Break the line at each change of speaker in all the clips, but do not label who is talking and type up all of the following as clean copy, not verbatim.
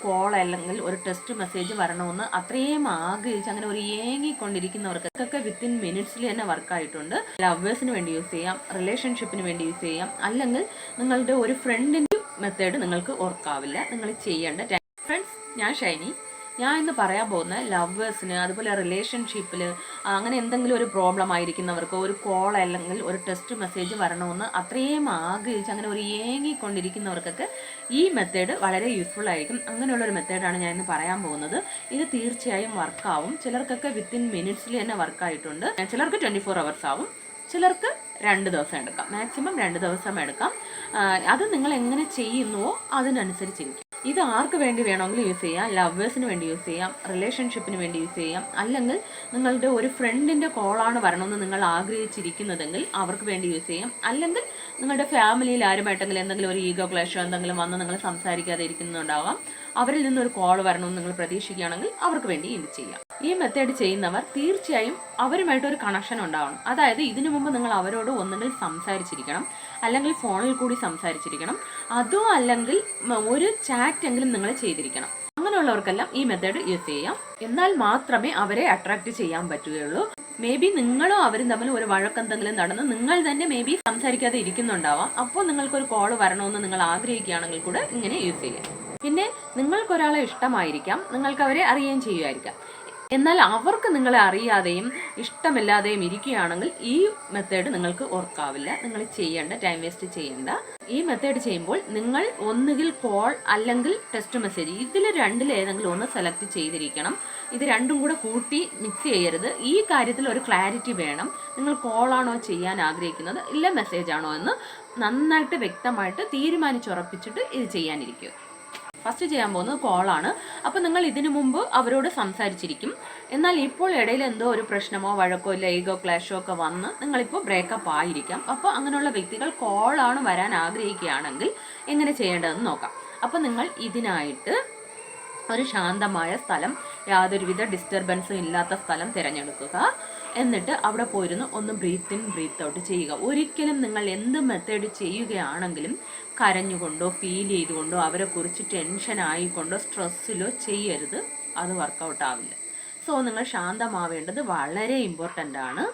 Call അല്ലെങ്കിൽ ഒരു text message വരണമെന്ന് അത്രയും ആഗ്രഹിച്ച് അങ്ങനെ ഒരു ഏങ്ങിക്കൊണ്ടിരിക്കുന്നവർക്കൊക്കെ വിത്തിൻ മിനിറ്റ്സിൽ തന്നെ വർക്കായിട്ടുണ്ട്. ലവേഴ്സിന് വേണ്ടി യൂസ് ചെയ്യാം, റിലേഷൻഷിപ്പിന് വേണ്ടി യൂസ് ചെയ്യാം, അല്ലെങ്കിൽ നിങ്ങളുടെ ഒരു ഫ്രണ്ടിൻ്റെ മെത്തേഡ് നിങ്ങൾക്ക് ഓർക്കാവില്ല. നിങ്ങൾ ചെയ്യേണ്ട ഫ്രണ്ട്സ്, ഞാൻ ഷൈനി. ഞാൻ ഇന്ന് പറയാൻ പോകുന്ന ലവേഴ്സിന്, അതുപോലെ റിലേഷൻഷിപ്പിൽ അങ്ങനെ എന്തെങ്കിലും ഒരു പ്രോബ്ലം ആയിരിക്കുന്നവർക്ക് ഒരു കോൾ അല്ലെങ്കിൽ ഒരു ടെക്സ്റ്റ് മെസ്സേജ് വരണമെന്ന് അത്രയും ആഗ്രഹിച്ച് അങ്ങനെ ഒരു ഏങ്ങിക്കൊണ്ടിരിക്കുന്നവർക്കൊക്കെ ഈ മെത്തേഡ് വളരെ യൂസ്ഫുൾ ആയിരിക്കും. അങ്ങനെയുള്ളൊരു മെത്തേഡാണ് ഞാൻ ഇന്ന് പറയാൻ പോകുന്നത്. ഇത് തീർച്ചയായും വർക്കാവും. ചിലർക്കൊക്കെ വിത്തിൻ മിനിറ്റ്സിൽ തന്നെ വർക്കായിട്ടുണ്ട്. ചിലർക്ക് 24 hours ആവും, ചിലർക്ക് 2 ദിവസം എടുക്കാം, മാക്സിമം 2 ദിവസം എടുക്കാം. അത് നിങ്ങൾ എങ്ങനെ ചെയ്യുന്നുവോ അതിനനുസരിച്ചിരിക്കും. ഇത് ആർക്ക് വേണ്ടി വേണമെങ്കിലും യൂസ് ചെയ്യാം. ലവേഴ്സിന് വേണ്ടി യൂസ് ചെയ്യാം, റിലേഷൻഷിപ്പിന് വേണ്ടി യൂസ് ചെയ്യാം, അല്ലെങ്കിൽ നിങ്ങളുടെ ഒരു ഫ്രണ്ടിൻ്റെ കോളാണ് വരണമെന്ന് നിങ്ങൾ ആഗ്രഹിച്ചിരിക്കുന്നതെങ്കിൽ അവർക്ക് വേണ്ടി യൂസ് ചെയ്യാം, അല്ലെങ്കിൽ നിങ്ങളുടെ ഫാമിലിയിൽ ആരുമായിട്ടെങ്കിലും എന്തെങ്കിലും ഒരു ഈഗോ ക്ലാഷോ എന്തെങ്കിലും വന്ന് നിങ്ങൾ സംസാരിക്കാതെ ഇരിക്കുന്നുണ്ടാവാം, അവരിൽ നിന്നൊരു കോൾ വരണമെന്ന് നിങ്ങൾ പ്രതീക്ഷിക്കുകയാണെങ്കിൽ അവർക്ക് വേണ്ടി ഇത് ചെയ്യാം. ഈ മെത്തേഡ് ചെയ്യുന്നവർ തീർച്ചയായും അവരുമായിട്ടൊരു കണക്ഷൻ ഉണ്ടാവണം. അതായത് ഇതിനു മുമ്പ് നിങ്ങൾ അവരോട് ഒന്നുകിൽ സംസാരിച്ചിരിക്കണം, അല്ലെങ്കിൽ ഫോണിൽ കൂടി സംസാരിച്ചിരിക്കണം, അതോ അല്ലെങ്കിൽ ഒരു ചാറ്റ് എങ്കിലും നിങ്ങൾ ചെയ്തിരിക്കണം. അങ്ങനെയുള്ളവർക്കെല്ലാം ഈ മെത്തേഡ് യൂസ് ചെയ്യാം. എന്നാൽ മാത്രമേ അവരെ അട്രാക്ട് ചെയ്യാൻ പറ്റുകയുള്ളൂ. മേ ബി നിങ്ങളും അവരും തമ്മിൽ ഒരു വഴക്കെന്തെങ്കിലും നടന്ന് നിങ്ങൾ തന്നെ മേ ബി സംസാരിക്കാതെ ഇരിക്കുന്നുണ്ടാവാം. അപ്പോൾ നിങ്ങൾക്കൊരു കോൾ വരണമെന്ന് നിങ്ങൾ ആഗ്രഹിക്കുകയാണെങ്കിൽ കൂടെ ഇങ്ങനെ യൂസ് ചെയ്യാം. പിന്നെ നിങ്ങൾക്കൊരാളെ ഇഷ്ടമായിരിക്കാം, നിങ്ങൾക്ക് അവരെ അറിയുകയും ചെയ്യുമായിരിക്കാം. എന്നാൽ അവർക്ക് നിങ്ങളെ അറിയാതെയും ഇഷ്ടമില്ലാതെയും ഇരിക്കുകയാണെങ്കിൽ ഈ മെത്തേഡ് നിങ്ങൾക്ക് ഓർക്കാവില്ല. നിങ്ങൾ ചെയ്യേണ്ട, ടൈം വേസ്റ്റ് ചെയ്യേണ്ട. ഈ മെത്തേഡ് ചെയ്യുമ്പോൾ നിങ്ങൾ ഒന്നുകിൽ കോൾ അല്ലെങ്കിൽ ടെക്സ്റ്റ് മെസ്സേജ്, ഇതിൽ രണ്ടിലേതെങ്കിലും ഒന്ന് സെലക്ട് ചെയ്തിരിക്കണം. ഇത് രണ്ടും കൂടെ കൂട്ടി മിക്സ് ചെയ്യരുത്. ഈ കാര്യത്തിൽ ഒരു ക്ലാരിറ്റി വേണം. നിങ്ങൾ കോളാണോ ചെയ്യാൻ ആഗ്രഹിക്കുന്നത് ഇല്ല മെസ്സേജ് ആണോ എന്ന് നന്നായിട്ട് വ്യക്തമായിട്ട് തീരുമാനിച്ചുറപ്പിച്ചിട്ട് ഇത് ചെയ്യാനിരിക്കുക. ഫസ്റ്റ് ചെയ്യാൻ പോകുന്നത് കോളാണ്. അപ്പോൾ നിങ്ങൾ ഇതിനു മുമ്പ് അവരോട് സംസാരിച്ചിരിക്കും, എന്നാൽ ഇപ്പോൾ ഇടയിൽ എന്തോ ഒരു പ്രശ്നമോ വഴക്കോ ഇല്ല ഈഗോ ക്ലാഷോ ഒക്കെ വന്ന് നിങ്ങളിപ്പോൾ ബ്രേക്കപ്പ് ആയിരിക്കാം. അപ്പോൾ അങ്ങനെയുള്ള വ്യക്തികൾ കോളാണ് വരാൻ ആഗ്രഹിക്കുകയാണെങ്കിൽ എങ്ങനെ ചെയ്യേണ്ടതെന്ന് നോക്കാം. അപ്പോൾ നിങ്ങൾ ഇതിനായിട്ട് ഒരു ശാന്തമായ സ്ഥലം, യാതൊരുവിധ ഡിസ്റ്റർബൻസും ഇല്ലാത്ത സ്ഥലം തിരഞ്ഞെടുക്കുക. എന്നിട്ട് അവിടെ പോയിരുന്ന് ഒന്ന് ബ്രീത്ത് ഇൻ ബ്രീത്ത് ഔട്ട് ചെയ്യുക. ഒരിക്കലും നിങ്ങൾ എന്ത് മെത്തേഡ് ചെയ്യുകയാണെങ്കിലും കരഞ്ഞുകൊണ്ടോ ഫീൽ ചെയ്തുകൊണ്ടോ അവരെക്കുറിച്ച് ടെൻഷൻ ആയിക്കൊണ്ടോ സ്ട്രെസ്സിലോ ചെയ്യരുത്. അത് വർക്കൗട്ട് ആവില്ല. സോ നിങ്ങൾ ശാന്തമാവേണ്ടത് വളരെ ഇമ്പോർട്ടൻ്റ് ആണ്.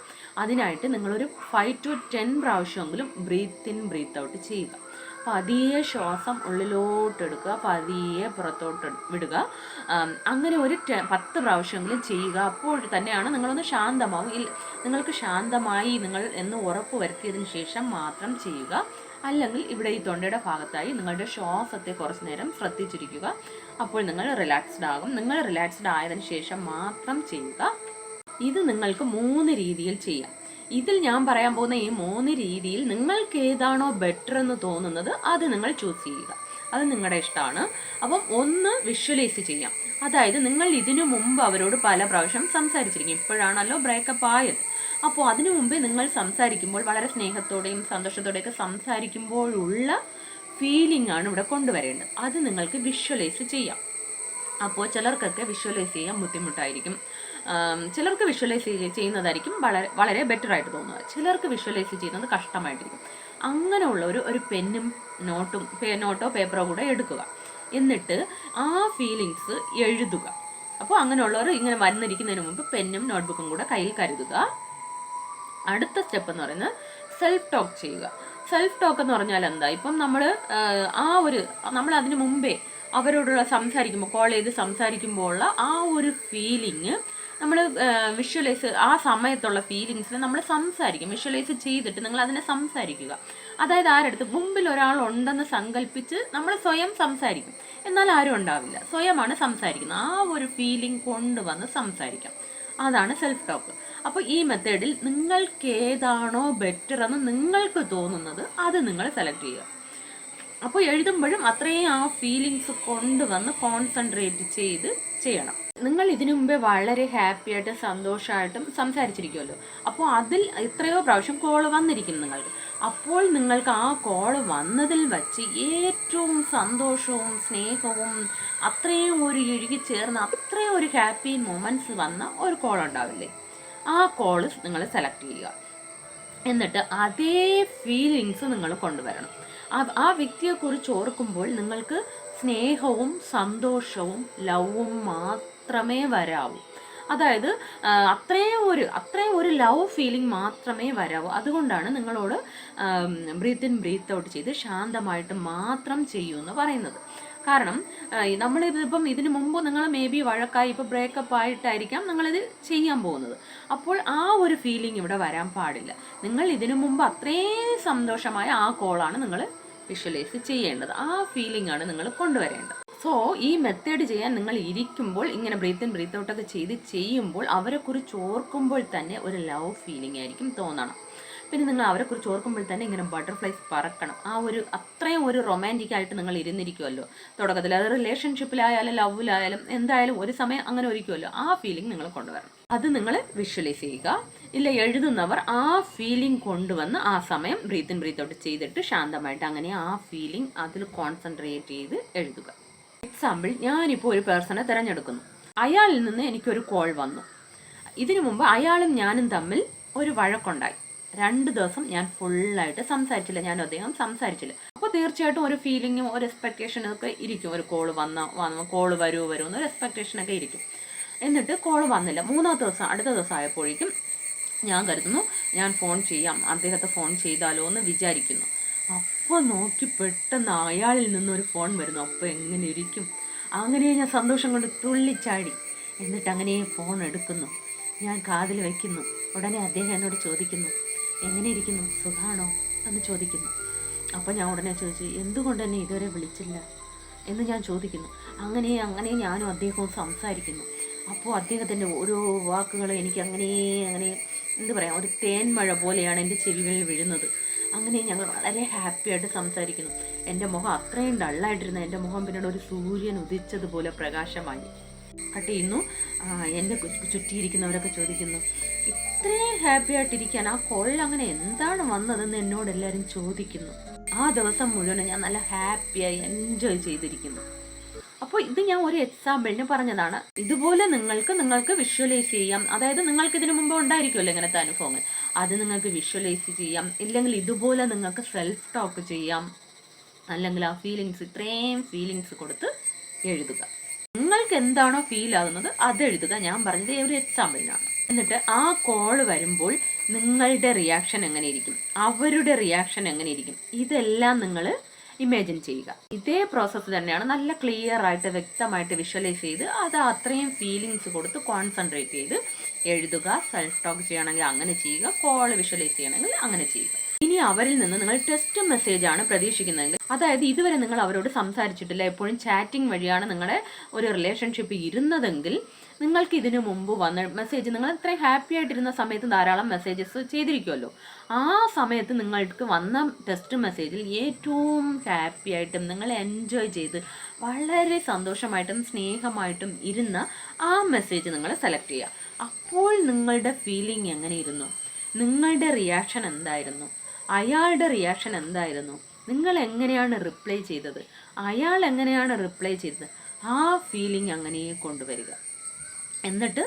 അതിനായിട്ട് നിങ്ങളൊരു 5 to 10 പ്രാവശ്യമെങ്കിലും ബ്രീത്ത് ഇൻ ബ്രീത്ത് ഔട്ട് ചെയ്യുക. പതിയെ ശ്വാസം ഉള്ളിലോട്ട് എടുക്കുക, പതിയെ പുറത്തോട്ട് വിടുക. അങ്ങനെ ഒരു 10 പ്രാവശ്യമെങ്കിലും ചെയ്യുക. അപ്പോൾ തന്നെയാണ് നിങ്ങളൊന്ന് ശാന്തമാവും. നിങ്ങൾക്ക് ശാന്തമായി നിങ്ങൾ എന്ന് ഉറപ്പ് വരുത്തിയതിന് ശേഷം മാത്രം ചെയ്യുക. അല്ലെങ്കിൽ ഇവിടെ ഈ തൊണ്ടയുടെ ഭാഗത്തായി നിങ്ങളുടെ ശ്വാസത്തെ കുറച്ച് നേരം ശ്രദ്ധിച്ചിരിക്കുക. അപ്പോൾ നിങ്ങൾ റിലാക്സ്ഡ് ആകും. നിങ്ങൾ റിലാക്സ്ഡ് ആയതിനു ശേഷം മാത്രം ചെയ്യുക. ഇത് നിങ്ങൾക്ക് 3 രീതിയിൽ ചെയ്യാം. ഇതിൽ ഞാൻ പറയാൻ പോകുന്ന ഈ 3 രീതിയിൽ നിങ്ങൾക്ക് ഏതാണോ ബെറ്റർ എന്ന് തോന്നുന്നത് അത് നിങ്ങൾ ചൂസ് ചെയ്യുക. അത് നിങ്ങളുടെ ഇഷ്ടമാണ്. അപ്പം ഒന്ന് വിഷ്വലൈസ് ചെയ്യാം. അതായത് നിങ്ങൾ ഇതിനു മുമ്പ് അവരോട് പല പ്രാവശ്യം സംസാരിച്ചിരിക്കും. ഇപ്പോഴാണല്ലോ ബ്രേക്കപ്പ് ആയത്. അപ്പോൾ അതിനു മുമ്പേ നിങ്ങൾ സംസാരിക്കുമ്പോൾ വളരെ സ്നേഹത്തോടെയും സന്തോഷത്തോടെയൊക്കെ സംസാരിക്കുമ്പോഴുള്ള ഫീലിംഗ് ആണ് ഇവിടെ കൊണ്ടുവരേണ്ടത്. അത് നിങ്ങൾക്ക് വിഷ്വലൈസ് ചെയ്യാം. അപ്പോൾ ചിലർക്കൊക്കെ വിഷ്വലൈസ് ചെയ്യാൻ ബുദ്ധിമുട്ടായിരിക്കും, ചിലർക്ക് വിഷ്വലൈസ് ചെയ്യുന്നതായിരിക്കും വളരെ ബെറ്റർ ആയിട്ട് തോന്നുക, ചിലർക്ക് വിഷ്വലൈസ് ചെയ്യുന്നത് കഷ്ടമായിട്ടിരിക്കും. അങ്ങനെയുള്ള ഒരു പെന്നും നോട്ടോ പേപ്പറോ കൂടെ എടുക്കുക. എന്നിട്ട് ആ ഫീലിങ്സ് എഴുതുക. അപ്പോൾ അങ്ങനെയുള്ളവർ ഇങ്ങനെ വന്നിരിക്കുന്നതിന് മുമ്പ് പെന്നും നോട്ട്ബുക്കും കൂടെ കയ്യിൽ കരുതുക. അടുത്ത സ്റ്റെപ്പ് എന്ന് പറയുന്നത് സെൽഫ് ടോക്ക് ചെയ്യുക. സെൽഫ് ടോക്ക് എന്ന് പറഞ്ഞാൽ എന്താ? ഇപ്പം നമ്മൾ അതിന് മുമ്പേ അവരോടുള്ള സംസാരിക്കുമ്പോൾ, കോൾ ചെയ്ത് സംസാരിക്കുമ്പോൾ ഉള്ള ആ ഒരു ഫീലിങ് നമ്മൾ വിഷ്വലൈസ്, ആ സമയത്തുള്ള ഫീലിങ്സിൽ നമ്മൾ സംസാരിക്കും. വിഷ്വലൈസ് ചെയ്തിട്ട് നിങ്ങൾ അതിനെ സംസാരിക്കുക. അതായത് ആരടുത്ത് മുമ്പിൽ ഒരാളുണ്ടെന്ന് സങ്കല്പിച്ച് നമ്മൾ സ്വയം സംസാരിക്കും. എന്നാൽ ആരും ഉണ്ടാവില്ല, സ്വയമാണ് സംസാരിക്കുന്നത്. ആ ഒരു ഫീലിംഗ് കൊണ്ടുവന്ന് സംസാരിക്കാം. അതാണ് സെൽഫ് ടോക്ക്. അപ്പോൾ ഈ മെത്തേഡിൽ നിങ്ങൾക്ക് ഏതാണോ ബെറ്റർ എന്ന് നിങ്ങൾക്ക് തോന്നുന്നത് അത് നിങ്ങൾ സെലക്ട് ചെയ്യുക. അപ്പോൾ എഴുതുമ്പോഴും അത്രയും ആ ഫീലിങ്സ് കൊണ്ടുവന്ന് കോൺസെൻട്രേറ്റ് ചെയ്ത് ചെയ്യണം. നിങ്ങൾ ഇതിനു മുമ്പേ വളരെ ഹാപ്പി ആയിട്ടും സന്തോഷമായിട്ടും സംസാരിച്ചിരിക്കുമല്ലോ. അപ്പോൾ അതിൽ എത്രയോ പ്രാവശ്യം കോൾ വന്നിരിക്കും നിങ്ങൾക്ക്. അപ്പോൾ നിങ്ങൾക്ക് ആ കോൾ വന്നതിൽ വച്ച് ഏറ്റവും സന്തോഷവും സ്നേഹവും അത്രയും ഒരു ഇഴുകിച്ചേർന്ന് അത്രയും ഒരു ഹാപ്പി മൊമെൻറ്റ്സ് വന്ന ഒരു കോൾ ഉണ്ടാവില്ലേ, ആ കോള് നിങ്ങൾ സെലക്ട് ചെയ്യുക. എന്നിട്ട് അതേ ഫീലിങ്സ് നിങ്ങൾ കൊണ്ടുവരണം. ആ വ്യക്തിയെക്കുറിച്ച് ഓർക്കുമ്പോൾ നിങ്ങൾക്ക് സ്നേഹവും സന്തോഷവും ലവും മാത്രമേ വരാവൂ. അതായത് അത്രയും ഒരു ലവ് ഫീലിംഗ് മാത്രമേ വരാവൂ. അതുകൊണ്ടാണ് നിങ്ങളോട് ബ്രീത്ത് ഇൻ ബ്രീത്ത് ഔട്ട് ചെയ്ത് ശാന്തമായിട്ട് മാത്രം ചെയ്യൂ എന്ന് പറയുന്നത്. കാരണം നമ്മളിതിപ്പം ഇതിനു മുമ്പ് നിങ്ങൾ മേ ബി വഴക്കായി ഇപ്പോൾ ബ്രേക്കപ്പ് ആയിട്ടായിരിക്കാം നിങ്ങളിത് ചെയ്യാൻ പോകുന്നത്. അപ്പോൾ ആ ഒരു ഫീലിംഗ് ഇവിടെ വരാൻ പാടില്ല. നിങ്ങൾ ഇതിനു മുമ്പ് അത്രയും സന്തോഷമായ ആ കോളാണ് നിങ്ങൾ വിഷ്വലൈസ് ചെയ്യേണ്ടത്. ആ ഫീലിംഗ് ആണ് നിങ്ങൾ കൊണ്ടുവരേണ്ടത്. സോ ഈ മെത്തേഡ് ചെയ്യാൻ നിങ്ങൾ ഇരിക്കുമ്പോൾ ഇങ്ങനെ ബ്രീത്ത് ഇൻ ബ്രീത്ത് ഔട്ടൊക്കെ ചെയ്യുമ്പോൾ അവരെക്കുറിച്ച് ഓർക്കുമ്പോൾ തന്നെ ഒരു ലവ് ഫീലിംഗ് ആയിരിക്കും തോന്നണം. പിന്നെ നിങ്ങൾ അവരെക്കുറിച്ച് ഓർക്കുമ്പോൾ തന്നെ ഇങ്ങനെ ബട്ടർഫ്ലൈസ് പറക്കണം. ആ ഒരു അത്രയും ഒരു റൊമാൻറ്റിക് ആയിട്ട് നിങ്ങൾ ഇരുന്നിരിക്കുമല്ലോ തുടക്കത്തിൽ. അത് റിലേഷൻഷിപ്പിലായാലും ലവിലായാലും എന്തായാലും ഒരു സമയം അങ്ങനെ ഒരുക്കുമല്ലോ. ആ ഫീലിംഗ് നിങ്ങൾ കൊണ്ടുവരണം. അത് നിങ്ങൾ വിഷ്വലൈസ് ചെയ്യുക. ഇല്ല എഴുതുന്നവർ ആ ഫീലിംഗ് കൊണ്ടുവന്ന് ആ സമയം ബ്രീത്ത് ഇൻ ബ്രീത്ത് ഔട്ട് ചെയ്തിട്ട് ശാന്തമായിട്ട് അങ്ങനെ ആ ഫീലിംഗ് അതിൽ കോൺസെൻട്രേറ്റ് ചെയ്ത് എഴുതുക. എക്സാമ്പിൾ, ഞാനിപ്പോൾ ഒരു പേഴ്സണെ തിരഞ്ഞെടുക്കുന്നു. അയാളിൽ നിന്ന് എനിക്കൊരു കോൾ വന്നു. ഇതിനു മുമ്പ് അയാളും ഞാനും തമ്മിൽ ഒരു വഴക്കുണ്ടായി. 2 ദിവസം ഞാൻ ഫുള്ളായിട്ട് സംസാരിച്ചില്ല, ഞാനും അദ്ദേഹം സംസാരിച്ചില്ല. അപ്പോൾ തീർച്ചയായിട്ടും ഒരു ഫീലിങ്ങും ഒരു എക്സ്പെക്റ്റേഷനും ഒക്കെ ഇരിക്കും. ഒരു കോള് കോള് വരുമോ എന്നൊരു എക്സ്പെക്റ്റേഷനൊക്കെ ഇരിക്കും. എന്നിട്ട് കോള് വന്നില്ല. 3ാമത്തെ ദിവസം അടുത്ത ദിവസം ആയപ്പോഴേക്കും ഞാൻ കരുതുന്നു ഞാൻ ഫോൺ ചെയ്യാം, അദ്ദേഹത്തെ ഫോൺ ചെയ്താലോ എന്ന് വിചാരിക്കുന്നു. അപ്പോൾ നോക്കി പെട്ടെന്ന് അയാളിൽ നിന്നൊരു ഫോൺ വരുന്നു. അപ്പോൾ എങ്ങനെ ഇരിക്കും? അങ്ങനെ ഞാൻ സന്തോഷം കൊണ്ട് തുള്ളിച്ചാടി. എന്നിട്ട് അങ്ങനെ ഫോൺ എടുക്കുന്നു, ഞാൻ കാതിൽ വയ്ക്കുന്നു. ഉടനെ അദ്ദേഹം എന്നോട് ചോദിക്കുന്നു, എങ്ങനെ ഇരിക്കുന്നു, സുഖാണോ എന്ന് ചോദിക്കുന്നു. അപ്പോൾ ഞാൻ ഉടനെ ചോദിച്ചു, എന്തുകൊണ്ട് എന്നെ ഇതുവരെ വിളിച്ചില്ല എന്ന് ഞാൻ ചോദിക്കുന്നു. അങ്ങനെ ഞാനും അദ്ദേഹവും സംസാരിക്കുന്നു. അപ്പോൾ അദ്ദേഹത്തിൻ്റെ ഓരോ വാക്കുകൾ എനിക്ക് അങ്ങനെ എന്ത് പറയാം, ഒരു തേൻമഴ പോലെയാണ് എൻ്റെ ചെവികളിൽ വീഴുന്നത്. അങ്ങനെ ഞങ്ങൾ വളരെ ഹാപ്പി ആയിട്ട് സംസാരിക്കുന്നു. എൻ്റെ മുഖം അത്രയും ഡള്ളായിട്ടിരുന്ന എൻ്റെ മുഖം പിന്നീട് ഒരു സൂര്യൻ ഉദിച്ചതുപോലെ പ്രകാശമായി. കട്ട് ചെയ്യുന്നു. എൻ്റെ ചുറ്റിയിരിക്കുന്നവരൊക്കെ ചോദിക്കുന്നു, ഇത്രയും ഹാപ്പി ആയിട്ടിരിക്കാൻ ആ കോളിൽ അങ്ങനെ എന്താണ് വന്നതെന്ന് എന്നോട് എല്ലാവരും ചോദിക്കുന്നു. ആ ദിവസം മുഴുവൻ ഞാൻ നല്ല ഹാപ്പിയായി എൻജോയ് ചെയ്തിരിക്കുന്നു. അപ്പോൾ ഇത് ഞാൻ ഒരു എക്സാമ്പിളിന് പറഞ്ഞതാണ്. ഇതുപോലെ നിങ്ങൾക്ക് വിഷ്വലൈസ് ചെയ്യാം. അതായത് നിങ്ങൾക്ക് ഇതിനു മുമ്പ് ഉണ്ടായിരിക്കുമല്ലോ ഇങ്ങനത്തെ അനുഭവങ്ങൾ, അത് നിങ്ങൾക്ക് വിഷ്വലൈസ് ചെയ്യാം. ഇല്ലെങ്കിൽ ഇതുപോലെ നിങ്ങൾക്ക് സെൽഫ് ടോക്ക് ചെയ്യാം. അല്ലെങ്കിൽ ആ ഇത്രയും ഫീലിങ്സ് കൊടുത്ത് എഴുതുക. നിങ്ങൾക്ക് എന്താണോ ഫീൽ ആകുന്നത് അത് എഴുതുക. ഞാൻ പറഞ്ഞത് ഒരു എക്സാമ്പിളിനാണ്. എന്നിട്ട് ആ കോള് വരുമ്പോൾ നിങ്ങളുടെ റിയാക്ഷൻ എങ്ങനെ ഇരിക്കും, അവരുടെ റിയാക്ഷൻ എങ്ങനെ ഇരിക്കും, ഇതെല്ലാം നിങ്ങൾ ഇമാജിൻ ചെയ്യുക. ഇതേ പ്രോസസ്സ് തന്നെയാണ് നല്ല ക്ലിയർ ആയിട്ട് വ്യക്തമായിട്ട് വിഷ്വലൈസ് ചെയ്ത് അത് അത്രയും ഫീലിങ്സ് കൊടുത്ത് കോൺസെൻട്രേറ്റ് ചെയ്ത് എഴുതുക. സെൽഫ് ടോക്ക് ചെയ്യണമെങ്കിൽ അങ്ങനെ ചെയ്യുക, കോള് വിഷ്വലൈസ് ചെയ്യണമെങ്കിൽ അങ്ങനെ ചെയ്യുക. ഇനി അവരിൽ നിന്ന് നിങ്ങൾ ടെക്സ്റ്റ് മെസ്സേജ് ആണ് പ്രതീക്ഷിക്കുന്നതെങ്കിൽ, അതായത് ഇതുവരെ നിങ്ങൾ അവരോട് സംസാരിച്ചിട്ടില്ല, എപ്പോഴും ചാറ്റിംഗ് വഴിയാണ് നിങ്ങളുടെ ഒരു റിലേഷൻഷിപ്പ് ഇരുന്നതെങ്കിൽ, നിങ്ങൾക്ക് ഇതിനു മുമ്പ് വന്ന മെസ്സേജ്, നിങ്ങൾ ഇത്രയും ഹാപ്പി ആയിട്ടിരുന്ന സമയത്ത് ധാരാളം മെസ്സേജസ് ചെയ്തിരിക്കുമല്ലോ. ആ സമയത്ത് നിങ്ങൾക്ക് വന്ന ടെക്സ്റ്റ് മെസ്സേജിൽ ഏറ്റവും ഹാപ്പി ആയിട്ടും നിങ്ങൾ എൻജോയ് ചെയ്ത് വളരെ സന്തോഷമായിട്ടും സ്നേഹമായിട്ടും ഇരുന്ന ആ മെസ്സേജ് നിങ്ങൾ സെലക്ട് ചെയ്യുക. അപ്പോൾ നിങ്ങളുടെ ഫീലിംഗ് എങ്ങനെ ഇരുന്നു, നിങ്ങളുടെ റിയാക്ഷൻ എന്തായിരുന്നു, അയാളുടെ റിയാക്ഷൻ എന്തായിരുന്നു, നിങ്ങൾ എങ്ങനെയാണ് റിപ്ലൈ ചെയ്തത്, അയാൾ എങ്ങനെയാണ് റിപ്ലൈ ചെയ്തത്, ആ ഫീലിംഗ് അങ്ങനെ കൊണ്ടുവരിക. എന്നിട്ട്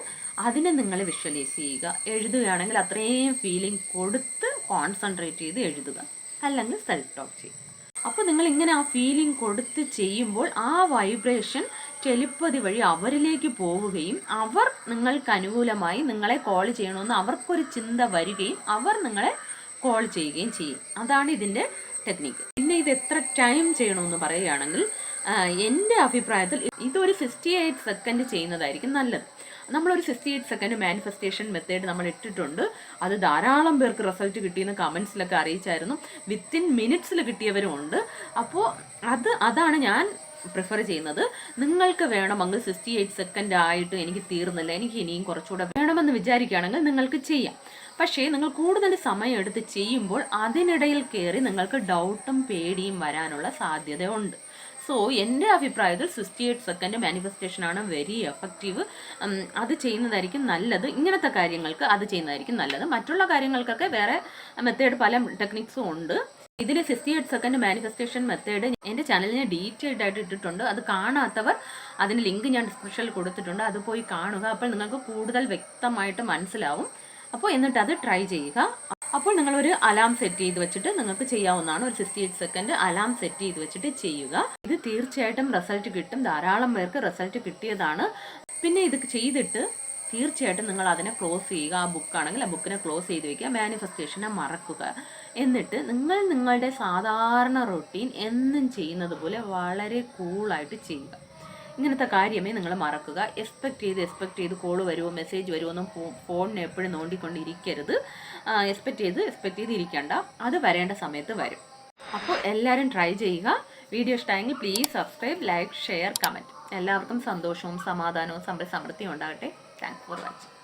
അതിനെ നിങ്ങൾ വിഷ്വലൈസ് ചെയ്യുക. എഴുതുകയാണെങ്കിൽ അത്രയും ഫീലിംഗ് കൊടുത്ത് കോൺസെൻട്രേറ്റ് ചെയ്ത് എഴുതുക, അല്ലെങ്കിൽ സെൽഫ് ടോക്ക് ചെയ്യുക. അപ്പോൾ നിങ്ങൾ ഇങ്ങനെ ആ ഫീലിംഗ് കൊടുത്ത് ചെയ്യുമ്പോൾ ആ വൈബ്രേഷൻ ടെലിപ്പതി വഴി അവരിലേക്ക് പോവുകയും അവർ നിങ്ങൾക്ക് അനുകൂലമായി നിങ്ങളെ കോൾ ചെയ്യണമെന്ന് അവർക്കൊരു ചിന്ത വരികയും അവർ നിങ്ങളെ കോൾ ചെയ്യുകയും ചെയ്യും. അതാണ് ഇതിൻ്റെ ടെക്നിക്ക്. പിന്നെ ഇത് എത്ര ടൈം ചെയ്യണമെന്ന് പറയുകയാണെങ്കിൽ, എൻ്റെ അഭിപ്രായത്തിൽ ഇതൊരു 68 സെക്കൻഡ് ചെയ്യുന്നതായിരിക്കും നല്ലത്. നമ്മളൊരു 68 സെക്കൻഡ് മാനിഫെസ്റ്റേഷൻ മെത്തേഡ് നമ്മൾ ഇട്ടിട്ടുണ്ട്. അത് ധാരാളം പേർക്ക് റിസൾട്ട് കിട്ടിയെന്ന് കമൻസിലൊക്കെ അറിയിച്ചായിരുന്നു. വിത്തിൻ മിനിറ്റ്സിൽ കിട്ടിയവരും ഉണ്ട്. അപ്പോൾ അതാണ് ഞാൻ പ്രിഫർ ചെയ്യുന്നത്. നിങ്ങൾക്ക് വേണമെങ്കിൽ 68 സെക്കൻഡ് ആയിട്ട് എനിക്ക് തീർന്നില്ല, എനിക്ക് ഇനിയും കുറച്ചുകൂടെ വേണമെന്ന് വിചാരിക്കുകയാണെങ്കിൽ നിങ്ങൾക്ക് ചെയ്യാം. പക്ഷേ നിങ്ങൾ കൂടുതൽ സമയം എടുത്ത് ചെയ്യുമ്പോൾ അതിനിടയിൽ കയറി നിങ്ങൾക്ക് ഡൗട്ടും പേടിയും വരാനുള്ള സാധ്യതയുണ്ട്. സോ എൻ്റെ അഭിപ്രായത്തിൽ 68 സെക്കൻഡ് മാനിഫെസ്റ്റേഷനാണ് വെരി എഫക്റ്റീവ്. അത് ചെയ്യുന്നതായിരിക്കും നല്ലത്. ഇങ്ങനത്തെ കാര്യങ്ങൾക്ക് അത് ചെയ്യുന്നതായിരിക്കും നല്ലത്. മറ്റുള്ള കാര്യങ്ങൾക്കൊക്കെ വേറെ മെത്തേഡ്, പല ടെക്നിക്സും ഉണ്ട്. ഇതിൽ 68 സെക്കൻഡ് മാനിഫെസ്റ്റേഷൻ മെത്തേഡ് എൻ്റെ ചാനലിന് ഡീറ്റെയിൽഡ് ആയിട്ട് ഇട്ടിട്ടുണ്ട്. അത് കാണാത്തവർ അതിന് ലിങ്ക് ഞാൻ ഡിസ്ക്രിപ്ഷനിൽ കൊടുത്തിട്ടുണ്ട്, അത് പോയി കാണുക. അപ്പോൾ നിങ്ങൾക്ക് കൂടുതൽ വ്യക്തമായിട്ട് മനസ്സിലാവും. അപ്പോൾ എന്നിട്ട് അത് ട്രൈ ചെയ്യുക. അപ്പോൾ നിങ്ങളൊരു അലാം സെറ്റ് ചെയ്ത് വെച്ചിട്ട് നിങ്ങൾക്ക് ചെയ്യാവുന്നതാണ്. ഒരു 68 സെക്കൻഡ് അലാം സെറ്റ് ചെയ്ത് വെച്ചിട്ട് ചെയ്യുക. ഇത് തീർച്ചയായിട്ടും റിസൾട്ട് കിട്ടും. ധാരാളം പേർക്ക് റിസൾട്ട് കിട്ടിയതാണ്. പിന്നെ ഇത് ചെയ്തിട്ട് തീർച്ചയായിട്ടും നിങ്ങൾ അതിനെ ക്ലോസ് ചെയ്യുക. ആ ബുക്കാണെങ്കിൽ ആ ബുക്കിനെ ക്ലോസ് ചെയ്ത് വയ്ക്കുക. മാനിഫെസ്റ്റേഷനെ മറക്കുക. എന്നിട്ട് നിങ്ങൾ നിങ്ങളുടെ സാധാരണ റൊട്ടീൻ എന്നും ചെയ്യുന്നത് പോലെ വളരെ കൂളായിട്ട് ചെയ്യുക. ഇങ്ങനത്തെ കാര്യമേ നിങ്ങൾ മറക്കുക. എക്സ്പെക്റ്റ് ചെയ്ത് കോൾ വരുമോ മെസ്സേജ് വരുമോ ഒന്നും ഫോണിനെ എപ്പോഴും നോണ്ടിക്കൊണ്ടിരിക്കരുത്. എക്സ്പെക്റ്റ് ചെയ്ത് ഇരിക്കണ്ട. അത് വരേണ്ട സമയത്ത് വരും. അപ്പോൾ എല്ലാവരും ട്രൈ ചെയ്യുക. വീഡിയോ ഇഷ്ടമായെങ്കിൽ please subscribe, like, share, comment. എല്ലാവർക്കും സന്തോഷവും സമാധാനവും സമൃദ്ധിയും ഉണ്ടാകട്ടെ. Thanks for watching.